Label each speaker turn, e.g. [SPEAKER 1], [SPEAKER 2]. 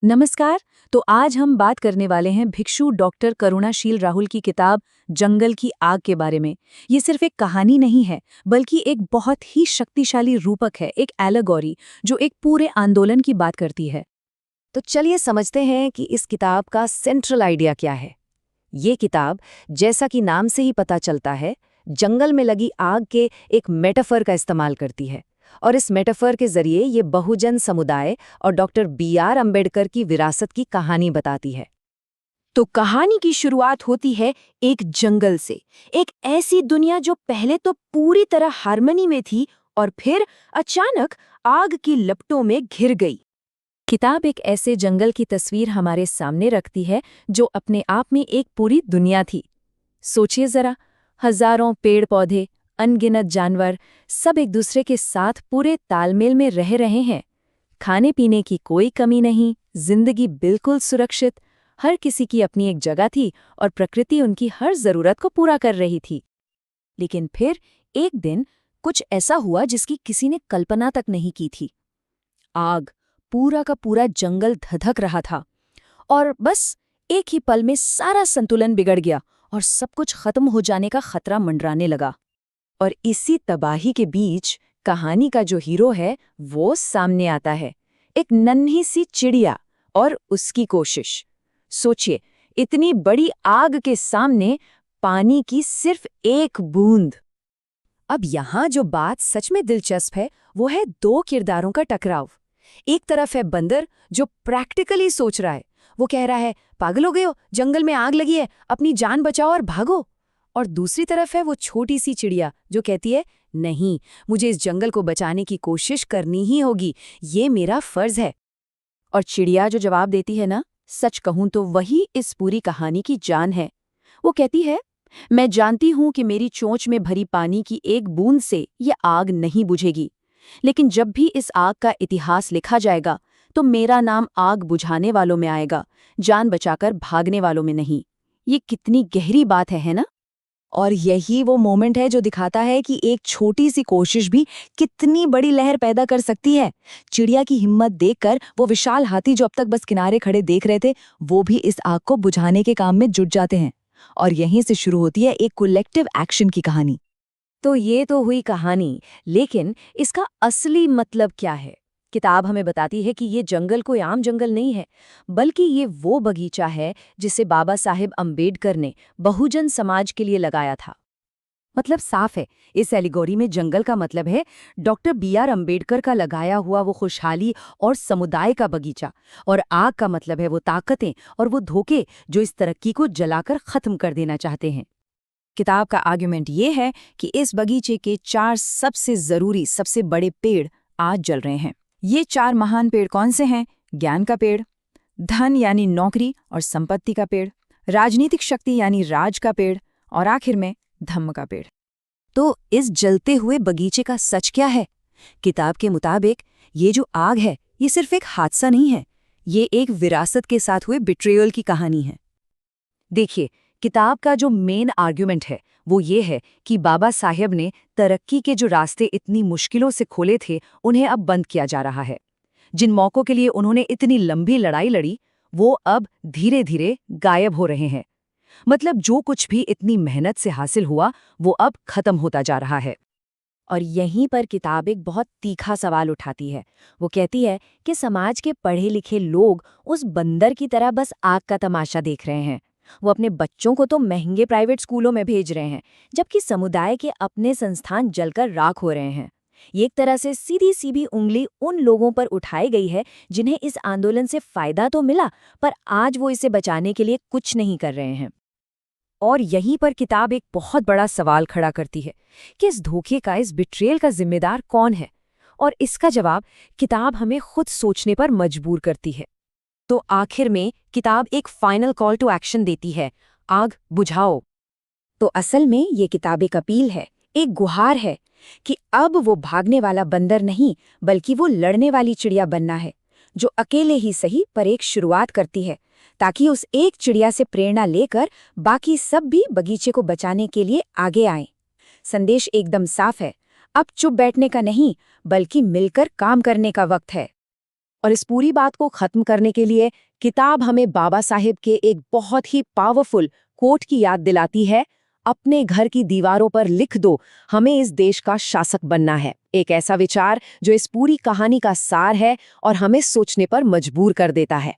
[SPEAKER 1] नमस्कार। तो आज हम बात करने वाले हैं भिक्षु डॉक्टर करुणाशील राहुल की किताब जंगल की आग के बारे में। ये सिर्फ एक कहानी नहीं है, बल्कि एक बहुत ही शक्तिशाली रूपक है, एक एलेगोरी जो एक पूरे आंदोलन की बात करती है।
[SPEAKER 2] तो चलिए समझते हैं कि इस किताब का सेंट्रल आइडिया क्या है। ये किताब, जैसा कि नाम से ही पता चलता है, जंगल में लगी आग के एक मेटाफर का इस्तेमाल करती है। और इस मेटाफर के जरिए ये बहुजन समुदाय और डॉक्टर बी.आर. अम्बेडकर की विरासत की कहानी बताती है।
[SPEAKER 1] तो कहानी की शुरुआत होती है एक जंगल से, एक ऐसी दुनिया जो पहले तो पूरी तरह हार्मनी में थी और फिर अचानक आग की लपटों में घिर गई। किताब एक ऐसे जंगल की तस्वीर हमारे सामने रखती है जो अपने आप में एक पूरी दुनिया थी। सोचिए जरा, हजारों पेड़ पौधे, अनगिनत जानवर, सब एक दूसरे के साथ पूरे तालमेल में रह रहे हैं। खाने पीने की कोई कमी नहीं, जिंदगी बिल्कुल सुरक्षित, हर किसी की अपनी एक जगह थी और प्रकृति उनकी हर जरूरत को पूरा कर रही थी। लेकिन फिर एक दिन कुछ ऐसा हुआ जिसकी किसी ने कल्पना तक नहीं की थी। आग, पूरा का पूरा जंगल धधक रहा था और बस एक ही पल में सारा संतुलन बिगड़ गया और सब कुछ खत्म हो जाने का खतरा मंडराने लगा। और इसी तबाही के बीच कहानी का जो हीरो है वो सामने आता है, एक नन्ही सी चिड़िया और उसकी कोशिश। सोचिए, इतनी बड़ी आग के सामने पानी की सिर्फ एक बूंद। अब यहाँ जो बात सच में दिलचस्प है वो है दो किरदारों का टकराव। एक तरफ है बंदर जो प्रैक्टिकली सोच रहा है, वो कह रहा है पागल हो गए हो, जंगल में आग लगी है, अपनी जान बचाओ और भागो। और दूसरी तरफ है वो छोटी सी चिड़िया जो कहती है नहीं, मुझे इस जंगल को बचाने की कोशिश करनी ही होगी, ये मेरा फर्ज है। और चिड़िया जो जवाब देती है ना, सच कहूं तो वही इस पूरी कहानी की जान है। वो कहती है मैं जानती हूं कि मेरी चोंच में भरी पानी की एक बूंद से ये आग नहीं बुझेगी, लेकिन जब भी इस आग का इतिहास लिखा जाएगा तो मेरा नाम आग बुझाने वालों में आएगा, जान बचाकर भागने वालों में नहीं। ये कितनी गहरी बात है ना? और यही वो मोमेंट है जो दिखाता है कि एक छोटी सी कोशिश भी कितनी बड़ी लहर पैदा कर सकती है। चिड़िया की हिम्मत देखकर वो विशाल हाथी जो अब तक बस किनारे खड़े देख रहे थे, वो भी इस आग को बुझाने के काम में जुट जाते हैं। और यहीं से शुरू होती है एक कलेक्टिव एक्शन की कहानी। तो ये तो हुई कहानी, लेकिन इसका असली मतलब क्या है? किताब हमें बताती है कि ये जंगल कोई आम जंगल नहीं है, बल्कि ये वो बगीचा है जिसे बाबा साहेब अम्बेडकर ने बहुजन समाज के लिए लगाया था। मतलब साफ है, इस एलिगोरी में जंगल का मतलब है डॉक्टर बी.आर. अम्बेडकर का लगाया हुआ वो खुशहाली और समुदाय का बगीचा, और आग का मतलब है वो ताकतें और वो धोखे जो इस तरक्की को जलाकर खत्म कर देना चाहते हैं। किताब का आर्ग्यूमेंट ये है कि इस बगीचे के 4 सबसे जरूरी, सबसे बड़े पेड़ आज जल रहे हैं। ये 4 महान पेड़ कौन से हैं? ज्ञान का पेड़, धन यानी नौकरी और संपत्ति का पेड़, राजनीतिक शक्ति यानी राज का पेड़, और आखिर में धम्म का पेड़। तो इस जलते हुए बगीचे का सच क्या है? किताब के मुताबिक ये जो आग है, ये सिर्फ एक हादसा नहीं है, ये एक विरासत के साथ हुए बिट्रेयल की कहानी है। देखिए, किताब का जो मेन आर्ग्यूमेंट है वो ये है कि बाबा साहेब ने तरक्की के जो रास्ते इतनी मुश्किलों से खोले थे, उन्हें अब बंद किया जा रहा है। जिन मौकों के लिए उन्होंने इतनी लंबी लड़ाई लड़ी, वो अब धीरे धीरे गायब हो रहे हैं। मतलब जो कुछ भी इतनी मेहनत से हासिल हुआ, वो अब खत्म होता जा रहा है। और यहीं पर किताब एक बहुत तीखा सवाल उठाती है। वो कहती है कि समाज के पढ़े लिखे लोग उस बंदर की तरह बस आग का तमाशा देख रहे हैं। वो अपने बच्चों को तो महंगे प्राइवेट स्कूलों में भेज रहे हैं, जबकि समुदाय के अपने संस्थान जलकर राख हो रहे हैं। ये एक तरह से सीधी सीधी उंगली उन लोगों पर उठाई गई है जिन्हें इस आंदोलन से फायदा तो मिला, पर आज वो इसे बचाने के लिए कुछ नहीं कर रहे हैं। और यहीं पर किताब एक बहुत बड़ा सवाल खड़ा करती है कि इस धोखे का, इस बिट्रेयल का जिम्मेदार कौन है? और इसका जवाब किताब हमें खुद सोचने पर मजबूर करती है। तो आखिर में किताब एक फाइनल कॉल टू एक्शन देती है, आग बुझाओ। तो असल में ये किताब एक अपील है, एक गुहार है कि अब वो भागने वाला बंदर नहीं, बल्कि वो लड़ने वाली चिड़िया बनना है, जो अकेले ही सही पर एक शुरुआत करती है, ताकि उस एक चिड़िया से प्रेरणा लेकर बाकी सब भी बगीचे को बचाने के लिए आगे आएं। संदेश एकदम साफ है, अब चुप बैठने का नहीं, बल्कि मिलकर काम करने का वक्त है।
[SPEAKER 2] और इस पूरी बात को खत्म करने के लिए किताब हमें बाबा साहेब के एक बहुत ही पावरफुल कोट की याद दिलाती है, अपने घर की दीवारों पर लिख दो, हमें इस देश का शासक बनना है। एक ऐसा विचार जो इस पूरी कहानी का सार है और हमें सोचने पर मजबूर कर देता है।